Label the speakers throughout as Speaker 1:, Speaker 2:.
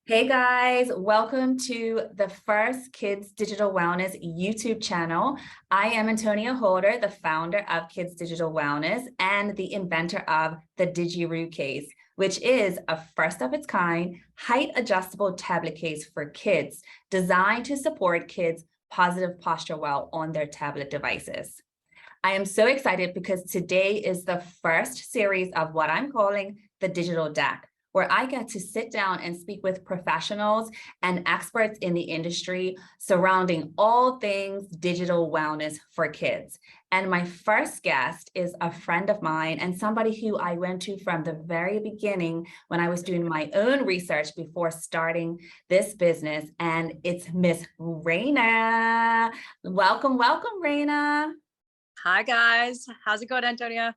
Speaker 1: Hey guys, welcome to the first Kids Digital Wellness YouTube channel. I am Antonia Holder, the founder of Kids Digital Wellness and the inventor of the Digiroo case, which is a first of its kind height adjustable tablet case for kids designed to support kids' positive posture while on their tablet devices. I am so excited because today is the first series of what I'm calling the Digital DAC, where I get to sit down and speak with professionals and experts in the industry surrounding all things digital wellness for kids. And my first guest is a friend of mine and somebody who I went to from the very beginning when I was doing my own research before starting this business. And it's Miss Raina. Welcome, welcome, Raina.
Speaker 2: Hi guys, how's it going, Antonia?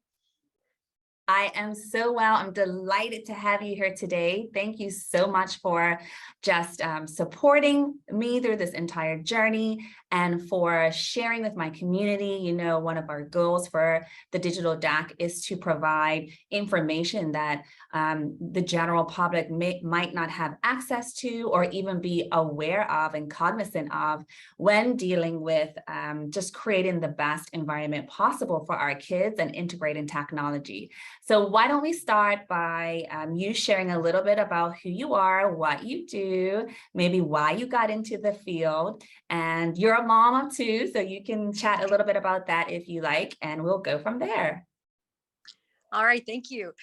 Speaker 1: I am so well. I'm delighted to have you here today. Thank you so much for just supporting me through this entire journey and for sharing with my community. You know, one of our goals for the Digital DAC is to provide information that the general public might not have access to or even be aware of and cognizant of when dealing with just creating the best environment possible for our kids and integrating technology. So why don't we start by you sharing a little bit about who you are, what you do, maybe why you got into the field, and you're a mom of two, so you can chat a little bit about that if you like, and we'll go from there.
Speaker 2: All right, thank you.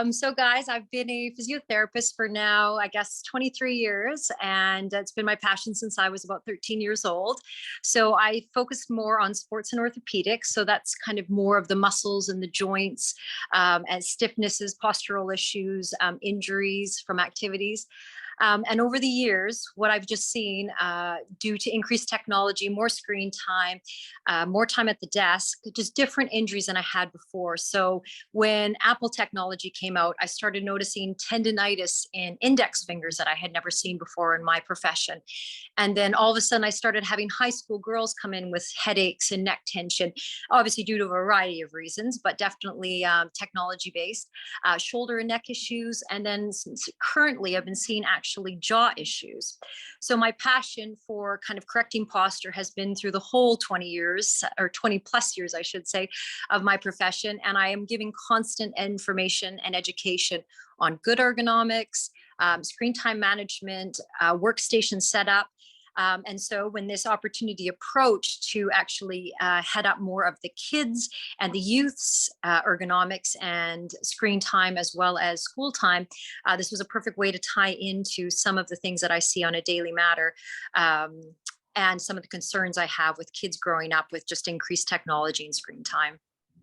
Speaker 2: So guys, I've been a physiotherapist for now, I guess, 23 years, and it's been my passion since I was about 13 years old. So I focused more on sports and orthopedics. So that's kind of more of the muscles and the joints, and stiffnesses, postural issues, injuries from activities. And over the years, what I've just seen due to increased technology, more screen time, more time at the desk, just different injuries than I had before. So when Apple technology came out, I started noticing tendonitis in index fingers that I had never seen before in my profession. And then all of a sudden I started having high school girls come in with headaches and neck tension, obviously due to a variety of reasons, but definitely technology based, shoulder and neck issues. And then currently I've been seeing actually jaw issues. So my passion for kind of correcting posture has been through the whole 20 years or 20 plus years, I should say, of my profession. And I am giving constant information and education on good ergonomics, screen time management, workstation setup. And so when this opportunity approached to actually head up more of the kids and the youth's ergonomics and screen time as well as school time, this was a perfect way to tie into some of the things that I see on a daily matter. And some of the concerns I have with kids growing up with just increased technology and screen time.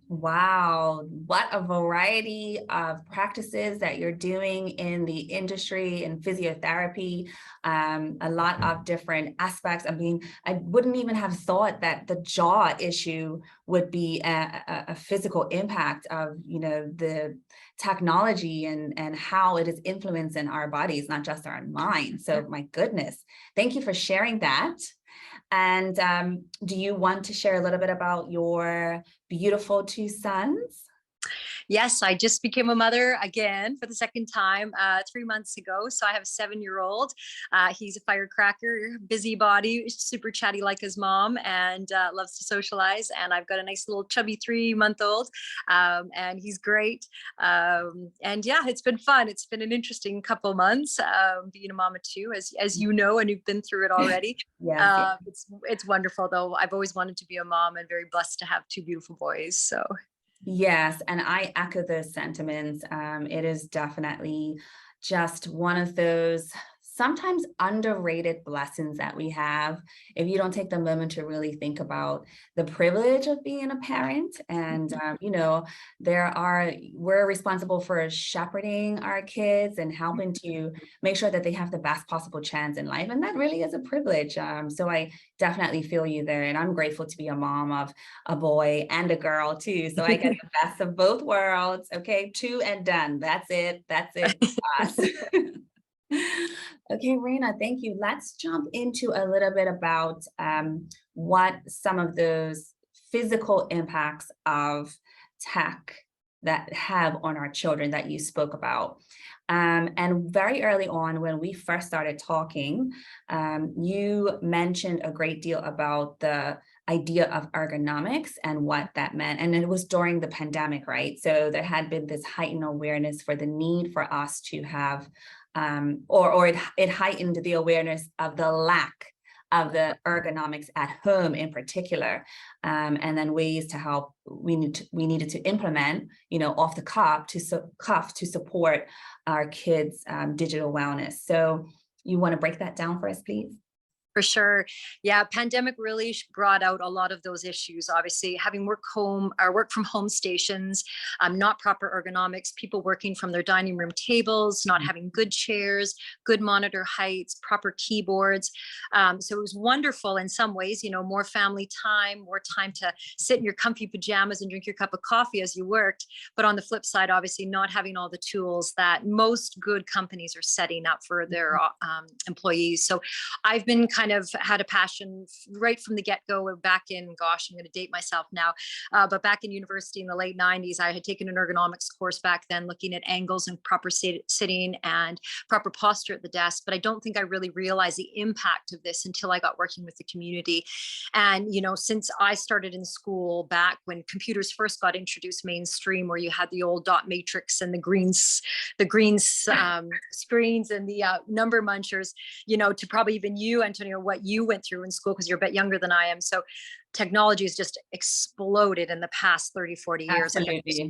Speaker 1: Wow, what a variety of practices that you're doing in the industry in physiotherapy, a lot of different aspects. I mean, I wouldn't even have thought that the jaw issue would be a physical impact of, you know, the technology and how it is influencing our bodies, not just our minds. So my goodness, thank you for sharing that. And do you want to share a little bit about your beautiful two sons?
Speaker 2: Yes, I just became a mother again for the second time 3 months ago. So I have a 7-year-old. He's a firecracker, busybody, super chatty like his mom, and loves to socialize. And I've got a nice little chubby 3-month-old, and he's great. And yeah, it's been fun. It's been an interesting couple of months being a mama too, as you know, and you've been through it already.
Speaker 1: Yes.
Speaker 2: It's wonderful though. I've always wanted to be a mom and very blessed to have two beautiful boys. So.
Speaker 1: Yes, and I echo those sentiments. It is definitely just one of those sometimes underrated blessings that we have if you don't take the moment to really think about the privilege of being a parent. And you know, we're responsible for shepherding our kids and helping to make sure that they have the best possible chance in life, and that really is a privilege. So I definitely feel you there, and I'm grateful to be a mom of a boy and a girl too, so I get the best of both worlds. Okay, two and done. That's it us. Okay, Raina, thank you. Let's jump into a little bit about what some of those physical impacts of tech that have on our children that you spoke about. And very early on, when we first started talking, you mentioned a great deal about the idea of ergonomics and what that meant. And it was during the pandemic, right? So there had been this heightened awareness for the need for us to have, it heightened the awareness of the lack of the ergonomics at home in particular, and then ways to help we needed to implement, off the cuff to support our kids' digital wellness. So you want to break that down for us, please?
Speaker 2: For sure. Yeah, pandemic really brought out a lot of those issues. Obviously, having work from home stations, not proper ergonomics, people working from their dining room tables, not having good chairs, good monitor heights, proper keyboards. So it was wonderful in some ways, more family time, more time to sit in your comfy pajamas and drink your cup of coffee as you worked. But on the flip side, obviously not having all the tools that most good companies are setting up for their employees. So I've been kind of had a passion right from the get-go back in, gosh, I'm going to date myself now, but back in university in the late 90s, I had taken an ergonomics course back then, looking at angles and proper sitting and proper posture at the desk. But I don't think I really realized the impact of this until I got working with the community. And, since I started in school back when computers first got introduced mainstream, where you had the old dot matrix and the green screens and the number munchers, to probably even you, Antonio, what you went through in school, because you're a bit younger than I am. So technology has just exploded in the past 30, 40 years.
Speaker 1: Absolutely.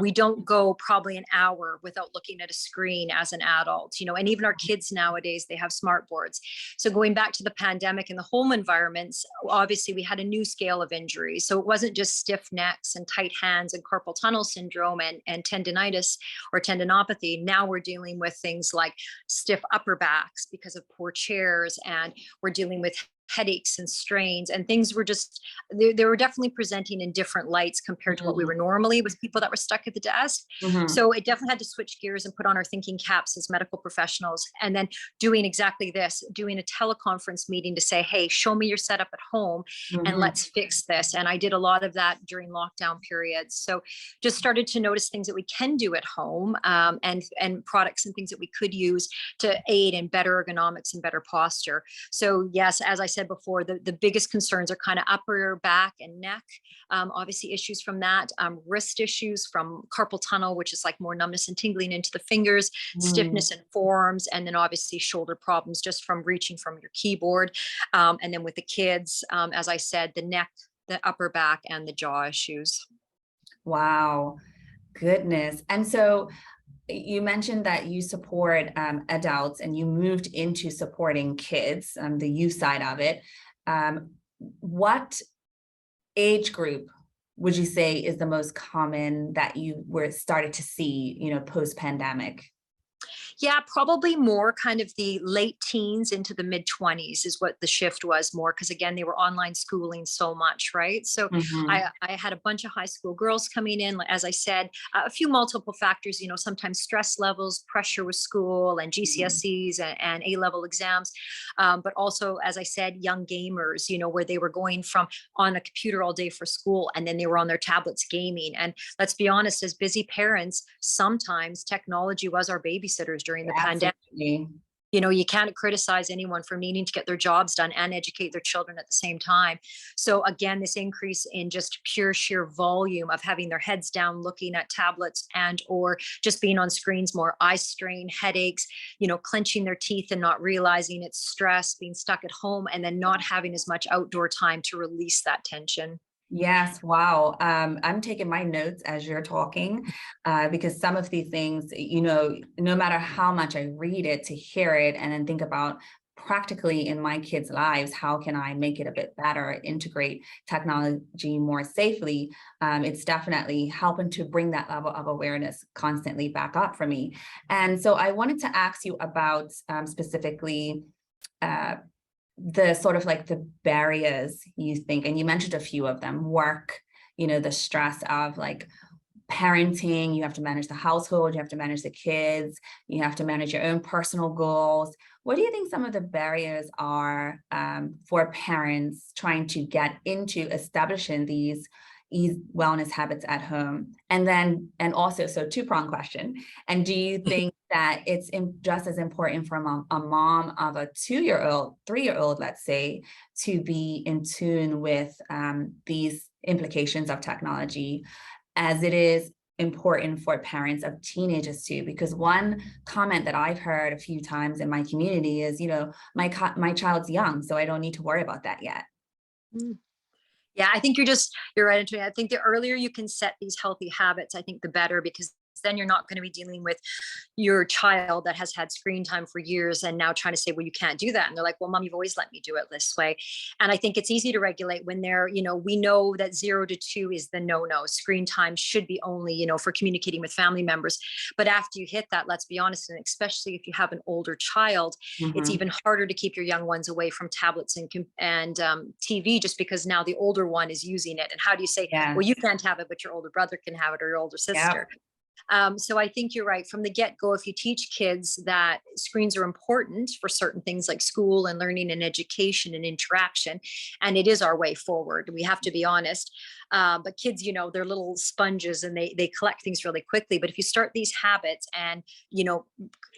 Speaker 2: We don't go probably an hour without looking at a screen as an adult, and even our kids nowadays, they have smart boards. So going back to the pandemic and the home environments, obviously we had a new scale of injuries. So it wasn't just stiff necks and tight hands and carpal tunnel syndrome and tendonitis or tendinopathy. Now we're dealing with things like stiff upper backs because of poor chairs, and we're dealing with headaches and strains, and things were just, they were definitely presenting in different lights compared to what we were normally with people that were stuck at the desk. So it definitely had to switch gears and put on our thinking caps as medical professionals, and then doing exactly this, doing a teleconference meeting to say, hey, show me your setup at home and let's fix this. And I did a lot of that during lockdown periods. So just started to notice things that we can do at home, and products and things that we could use to aid in better ergonomics and better posture. So yes, as I said before, the biggest concerns are kind of upper back and neck, obviously issues from that, wrist issues from carpal tunnel, which is like more numbness and tingling into the fingers, stiffness in forearms, and then obviously shoulder problems just from reaching from your keyboard. And then with the kids, as I said, the neck, the upper back, and the jaw issues.
Speaker 1: Wow, goodness. And so you mentioned that you support adults, and you moved into supporting kids, the youth side of it. What age group would you say is the most common that you were started to see, post-pandemic?
Speaker 2: Yeah, probably more kind of the late teens into the mid 20s is what the shift was more, because again, they were online schooling so much, right? So I had a bunch of high school girls coming in, as I said, a few multiple factors, sometimes stress levels, pressure with school and GCSEs and A-level exams, but also, as I said, young gamers, where they were going from on a computer all day for school, and then they were on their tablets gaming. And let's be honest, as busy parents, sometimes technology was our babysitters during the pandemic. You can't criticize anyone for needing to get their jobs done and educate their children at the same time. So again, this increase in just pure sheer volume of having their heads down, looking at tablets and or just being on screens more, eye strain, headaches, clenching their teeth and not realizing it's stress, being stuck at home, and then not having as much outdoor time to release that tension.
Speaker 1: Yes, wow. I'm taking my notes as you're talking, because some of these things, no matter how much I read it, to hear it and then think about practically in my kids' lives, how can I make it a bit better, integrate technology more safely? It's definitely helping to bring that level of awareness constantly back up for me. And so I wanted to ask you about specifically the sort of like the barriers you think, and you mentioned a few of them: work, the stress of like parenting, you have to manage the household, you have to manage the kids, you have to manage your own personal goals. What do you think some of the barriers are for parents trying to get into establishing these, wellness habits at home? And also, so two-pronged question. And do you think that it's just as important for a mom of a 2-year-old, 3-year-old, let's say, to be in tune with these implications of technology as it is important for parents of teenagers too? Because one comment that I've heard a few times in my community is, my child's young, so I don't need to worry about that yet.
Speaker 2: Yeah, I think you're right, Antonia. I think the earlier you can set these healthy habits, I think the better, because then you're not going to be dealing with your child that has had screen time for years and now trying to say, well, you can't do that. And they're like, well, mom, you've always let me do it this way. And I think it's easy to regulate when we know that 0 to 2 is the no. Screen time should be only, for communicating with family members. But after you hit that, let's be honest, and especially if you have an older child, it's even harder to keep your young ones away from tablets and TV, just because now the older one is using it. And how do you say, well, you can't have it, but your older brother can have it, or your older sister?
Speaker 1: Yep.
Speaker 2: So I think you're right. From the get-go, if you teach kids that screens are important for certain things like school and learning and education and interaction, and it is our way forward, we have to be honest. But kids, they're little sponges and they collect things really quickly. But if you start these habits and,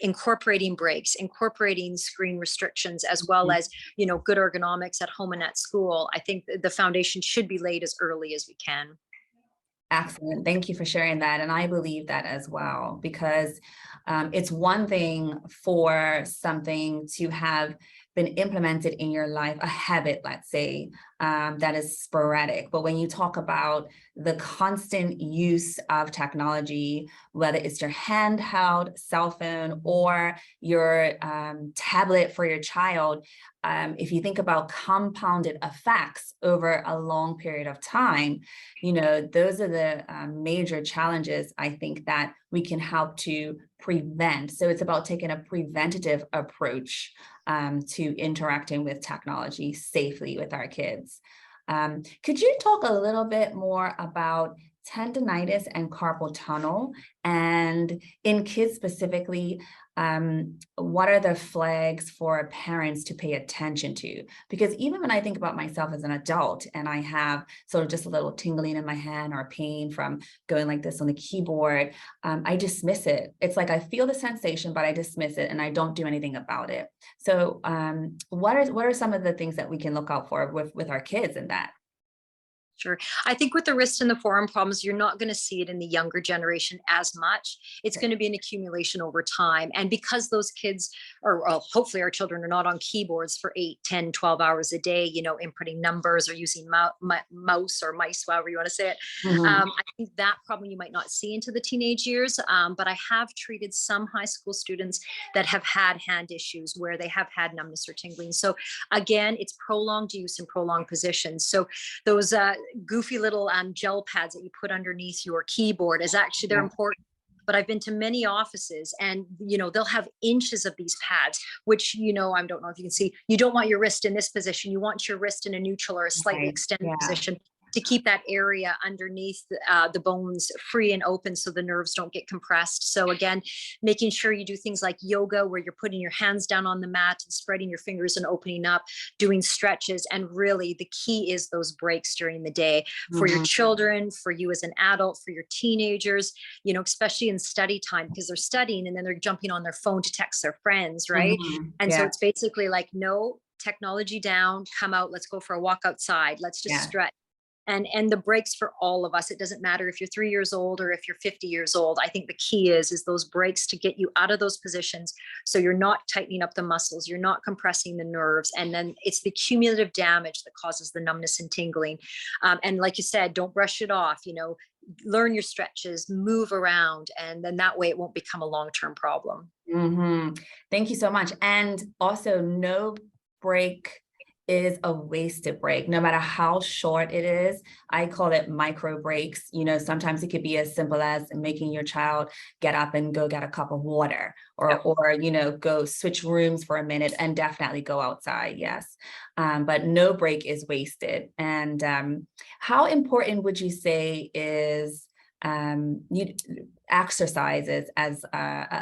Speaker 2: incorporating breaks, incorporating screen restrictions, as well as, good ergonomics at home and at school, I think the foundation should be laid as early as we can.
Speaker 1: Excellent. Thank you for sharing that. And I believe that as well, because it's one thing for something to have been implemented in your life, a habit, let's say, that is sporadic. But when you talk about the constant use of technology, whether it's your handheld cell phone or your tablet for your child, if you think about compounded effects over a long period of time, those are the major challenges I think that we can help to prevent. So it's about taking a preventative approach to interacting with technology safely with our kids. Could you talk a little bit more about tendonitis and carpal tunnel, and in kids specifically, what are the flags for parents to pay attention to? Because even when I think about myself as an adult and I have sort of just a little tingling in my hand or pain from going like this on the keyboard, I dismiss it. It's like I feel the sensation, but I dismiss it and I don't do anything about it. So what are some of the things that we can look out for with our kids in that?
Speaker 2: Sure. I think with the wrist and the forearm problems, you're not going to see it in the younger generation as much. It's going to be an accumulation over time. And because those kids, or hopefully our children, are not on keyboards for 8, 10, 12 hours a day, inputting numbers or using mouse or mice, however you want to say it. I think that problem you might not see into the teenage years. But I have treated some high school students that have had hand issues where they have had numbness or tingling. So again, it's prolonged use and prolonged positions. So those goofy little gel pads that you put underneath your keyboard is actually, they're important. But I've been to many offices and, they'll have inches of these pads, which, I don't know if you can see, you don't want your wrist in this position. You want your wrist in a neutral or a slightly extended position to keep that area underneath the bones free and open so the nerves don't get compressed. So again, making sure you do things like yoga where you're putting your hands down on the mat and spreading your fingers and opening up, doing stretches. And really the key is those breaks during the day for your children, for you as an adult, for your teenagers, especially in study time, because they're studying and then they're jumping on their phone to text their friends, right? And so it's basically like, no, technology down, come out, let's go for a walk outside, let's just stretch. And the breaks for all of us, it doesn't matter if you're 3 years old or if you're 50 years old. I think the key is those breaks to get you out of those positions. So you're not tightening up the muscles, you're not compressing the nerves. And then it's the cumulative damage that causes the numbness and tingling. And like you said, don't brush it off, learn your stretches, move around, and then that way it won't become a long-term problem.
Speaker 1: Thank you so much. And also, no break is a wasted break, no matter how short it is. I call it micro breaks. Sometimes it could be as simple as making your child get up and go get a cup of water, or go switch rooms for a minute and definitely go outside. Yes. But no break is wasted. And how important would you say is exercises as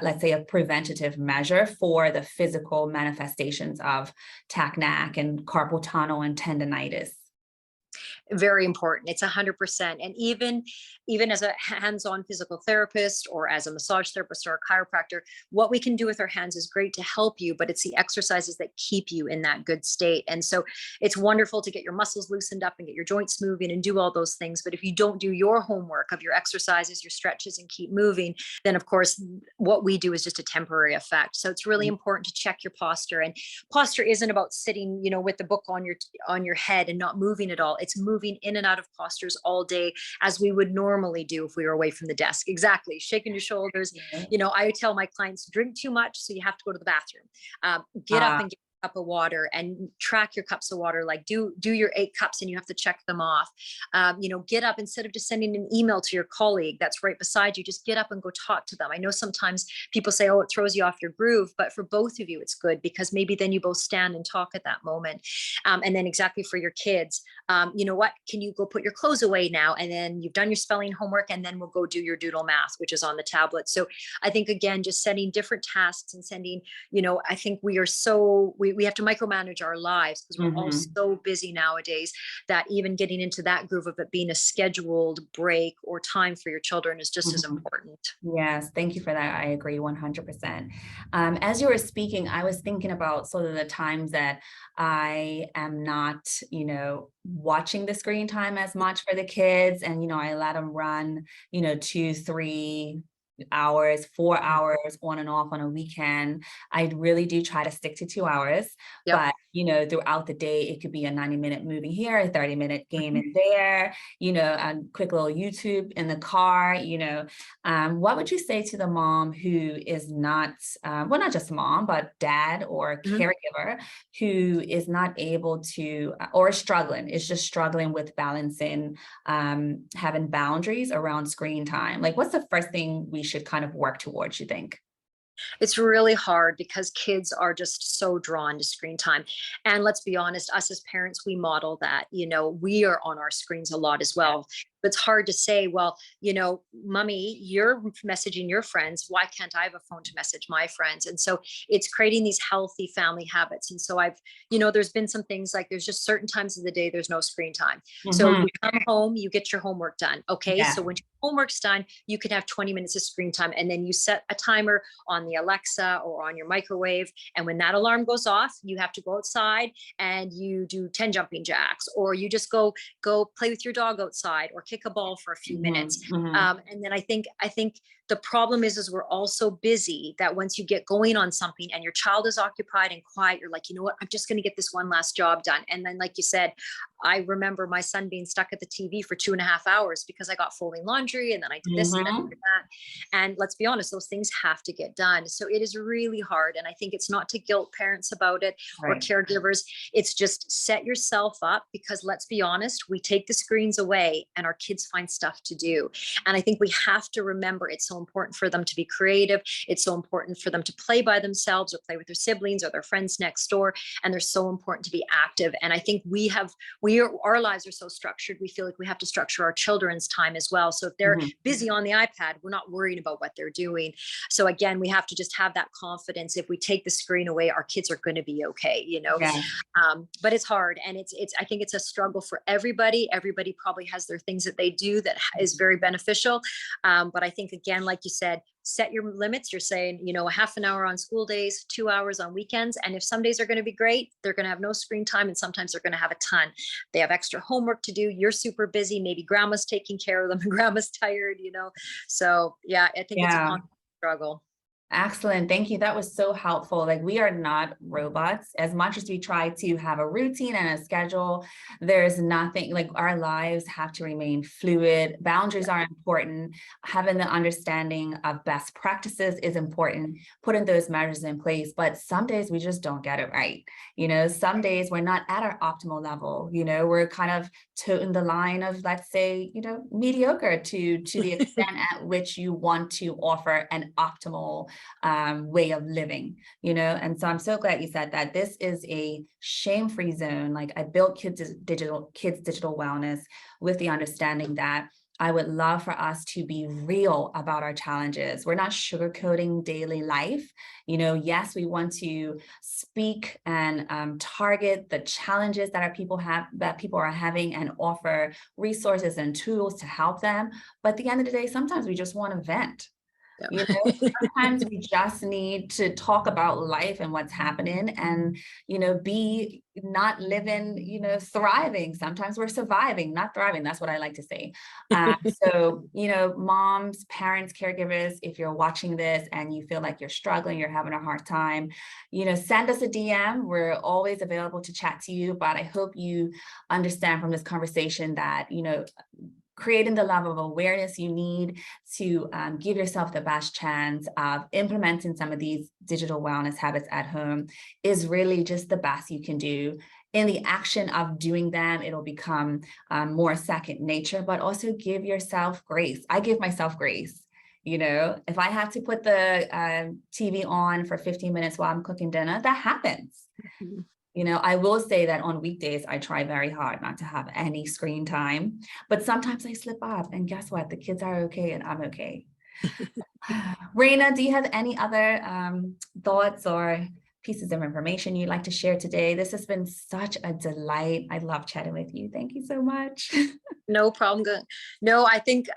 Speaker 1: let's say a preventative measure for the physical manifestations of TACNAC and carpal tunnel and tendonitis?
Speaker 2: Very important. It's 100%. And even as a hands-on physical therapist or as a massage therapist or a chiropractor, what we can do with our hands is great to help you, but it's the exercises that keep you in that good state. And so it's wonderful to get your muscles loosened up and get your joints moving and do all those things. But if you don't do your homework of your exercises, your stretches, and keep moving, then of course what we do is just a temporary effect. So it's really important to check your posture. And posture isn't about sitting, with the book on your head and not moving at all. It's moving in and out of postures all day as we would normally do if we were away from the desk. Exactly. Shaking your shoulders.
Speaker 1: Yeah.
Speaker 2: I tell my clients, drink too much, so you have to go to the bathroom. Get up and get a cup of water and track your cups of water. Like do your 8 cups and you have to check them off. Get up instead of just sending an email to your colleague that's right beside you, just get up and go talk to them. I know sometimes people say, oh, it throws you off your groove, but for both of you, it's good because maybe then you both stand and talk at that moment. And then exactly for your kids, what, can you go put your clothes away now? And then you've done your spelling homework and then we'll go do your doodle math, which is on the tablet. So I think, again, just setting different tasks and sending, I think we have to micromanage our lives because we're all so busy nowadays that even getting into that groove of it being a scheduled break or time for your children is just as important.
Speaker 1: Yes, thank you for that. I agree 100%. As you were speaking, I was thinking about sort of the times that I am not, watching the screen time as much for the kids. And, I let them run, 2, 3 hours, 4 hours on and off on a weekend. I really do try to stick to 2 hours,
Speaker 2: Yep.
Speaker 1: but throughout the day, it could be a 90-minute movie here, a 30-minute game in there, a quick little YouTube in the car. What would you say to the mom who is not, well, not just mom, but dad or caregiver who is not able to, or is just struggling with balancing, having boundaries around screen time? Like, what's the first thing we should kind of work towards, you think?
Speaker 2: It's really hard because kids are just so drawn to screen time. And let's be honest, us as parents, we model that, we are on our screens a lot as well. It's hard to say, well, mommy, you're messaging your friends. Why can't I have a phone to message my friends? And so it's creating these healthy family habits. And so there's been some things like there's just certain times of the day, there's no screen time. So you come home, you get your homework done. Okay.
Speaker 1: Yeah.
Speaker 2: So when your homework's done, you can have 20 minutes of screen time. And then you set a timer on the Alexa or on your microwave. And when that alarm goes off, you have to go outside and you do 10 jumping jacks, or you just go play with your dog outside or kick a ball for a few minutes. And then I think the problem is we're all so busy that once you get going on something and your child is occupied and quiet, you're like, you know what, I'm just going to get this one last job done. And then, like you said, I remember my son being stuck at the TV for 2.5 hours because I got folding laundry and then I did this and then I did that. And let's be honest, those things have to get done. So it is really hard. And I think it's not to guilt parents about it or caregivers. It's just set yourself up, because let's be honest, we take the screens away and our kids find stuff to do. And I think we have to remember it's so important for them to be creative. It's so important for them to play by themselves or play with their siblings or their friends next door. And they're so important to be active. And I think our lives are so structured. We feel like we have to structure our children's time as well. So if they're busy on the iPad, we're not worried about what they're doing. So again, we have to just have that confidence. If we take the screen away, our kids are going to be okay, but it's hard. And I think it's a struggle for everybody. Everybody probably has their things that they do that is very beneficial. But I think, again, like you said, set your limits. You're saying, a half an hour on school days, 2 hours on weekends. And if some days are going to be great, they're going to have no screen time. And sometimes they're going to have a ton. They have extra homework to do. You're super busy. Maybe grandma's taking care of them and grandma's tired, So yeah, I think it's a constant struggle.
Speaker 1: Excellent. Thank you. That was so helpful. Like, we are not robots. As much as we try to have a routine and a schedule, there's nothing, like, our lives have to remain fluid. Boundaries are important. Having the understanding of best practices is important, putting those measures in place. But some days we just don't get it right. Some days we're not at our optimal level. We're kind of toting the line of, let's say, mediocre to the extent at which you want to offer an optimal way of living, and so I'm so glad you said that. This is a shame-free zone. Like, I built kids digital wellness with the understanding that I would love for us to be real about our challenges. We're not sugarcoating daily life. Yes, we want to speak and target the challenges that people are having, and offer resources and tools to help them. But at the end of the day, sometimes we just want to vent.
Speaker 2: Yeah.
Speaker 1: Sometimes we just need to talk about life and what's happening, and, be not living, thriving. Sometimes we're surviving, not thriving. That's what I like to say. So, moms, parents, caregivers, if you're watching this and you feel like you're struggling, you're having a hard time, send us a DM. We're always available to chat to you. But I hope you understand from this conversation that, creating the level of awareness you need to give yourself the best chance of implementing some of these digital wellness habits at home is really just the best you can do. In the action of doing them, it'll become more second nature, but also give yourself grace. I give myself grace. If I have to put the TV on for 15 minutes while I'm cooking dinner, that happens. I will say that on weekdays, I try very hard not to have any screen time, but sometimes I slip up, and guess what? The kids are okay and I'm okay. Raina, do you have any other thoughts or pieces of information you'd like to share today? This has been such a delight. I love chatting with you. Thank you so much.
Speaker 2: No problem. No, I think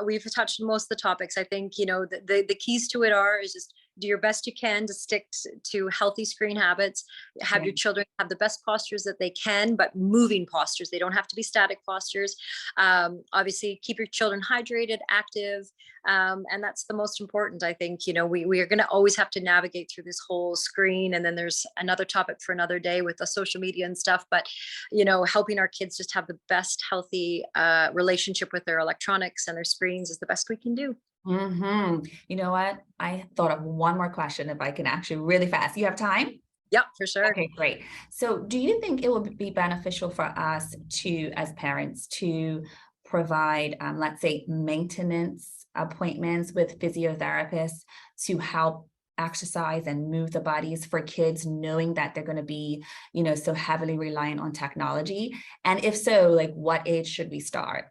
Speaker 2: we've touched on most of the topics. I think, the keys to it is just do your best you can to stick to healthy screen habits, have your children have the best postures that they can, but moving postures. They don't have to be static postures. Obviously keep your children hydrated, active. And that's the most important. I think, we are going to always have to navigate through this whole screen. And then there's another topic for another day with the social media and stuff, but, helping our kids just have the best healthy relationship with their electronics and their screens is the best we can do.
Speaker 1: You know what? I thought of one more question, if I can actually really fast. You have time?
Speaker 2: Yep, for sure.
Speaker 1: Okay, great. So do you think it would be beneficial for us to, as parents, to provide, let's say, maintenance appointments with physiotherapists to help exercise and move the bodies for kids, knowing that they're going to be, so heavily reliant on technology? And if so, like, what age should we start?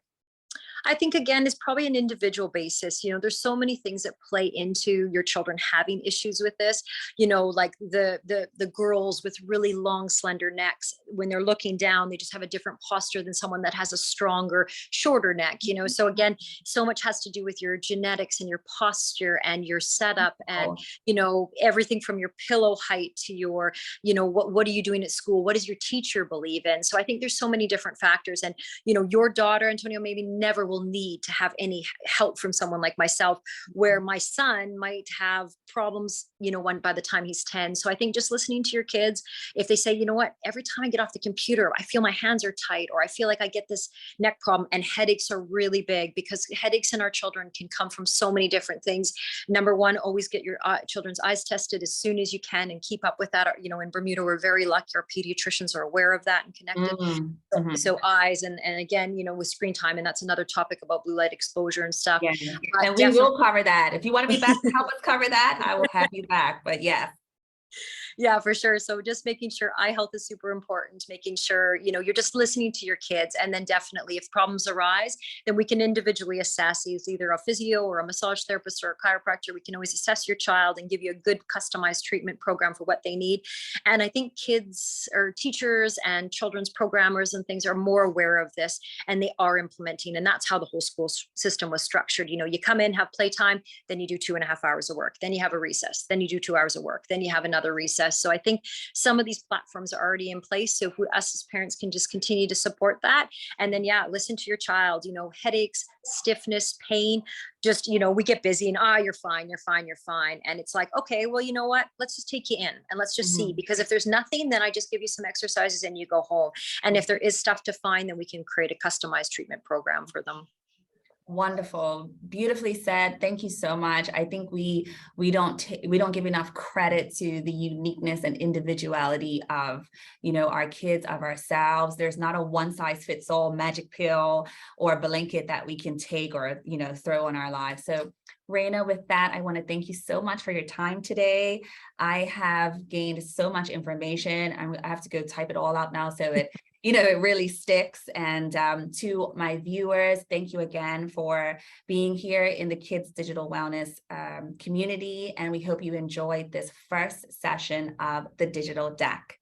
Speaker 2: I think, again, it's probably an individual basis. There's so many things that play into your children having issues with this. Like the girls with really long, slender necks, when they're looking down, they just have a different posture than someone that has a stronger, shorter neck. So again, so much has to do with your genetics and your posture and your setup, and everything from your pillow height to your, what are you doing at school? What does your teacher believe in? So I think there's so many different factors, and your daughter, Antonio, maybe never will need to have any help from someone like myself, where my son might have problems, by the time he's 10. So I think just listening to your kids, if they say, what, every time I get off the computer, I feel my hands are tight, or I feel like I get this neck problem, and headaches are really big, because headaches in our children can come from so many different things. Number one, always get your children's eyes tested as soon as you can, and keep up with that. In Bermuda, we're very lucky. Our pediatricians are aware of that and connected. So eyes, and again, with screen time, and that's another topic about blue light exposure and stuff.
Speaker 1: Yeah. And we will cover that. If you want to be back to help us cover that, I will have you back. But yes.
Speaker 2: Yeah, for sure. So just making sure eye health is super important, making sure, you're just listening to your kids. And then definitely if problems arise, then we can individually assess, either a physio or a massage therapist or a chiropractor. We can always assess your child and give you a good customized treatment program for what they need. And I think kids or teachers and children's programmers and things are more aware of this, and they are implementing. And that's how the whole school system was structured. You come in, have playtime, then you do 2.5 hours of work, then you have a recess, then you do 2 hours of work, then you have another recess. So I think some of these platforms are already in place. So if us as parents can just continue to support that, and then, listen to your child, headaches, stiffness, pain, just, we get busy and, you're fine, you're fine, you're fine. And it's like, okay, well, you know what, let's just take you in and let's just see, because if there's nothing, then I just give you some exercises and you go home. And if there is stuff to find, then we can create a customized treatment program for them.
Speaker 1: Wonderful. Beautifully said. Thank you so much. I think we don't give enough credit to the uniqueness and individuality of, our kids, of ourselves. There's not a one size fits all magic pill or blanket that we can take or, throw in our lives. So Raina, with that, I want to thank you so much for your time today. I have gained so much information. I have to go type it all out now so it it really sticks. And to my viewers, thank you again for being here in the Kids Digital Wellness community. And we hope you enjoyed this first session of the Digital Deck.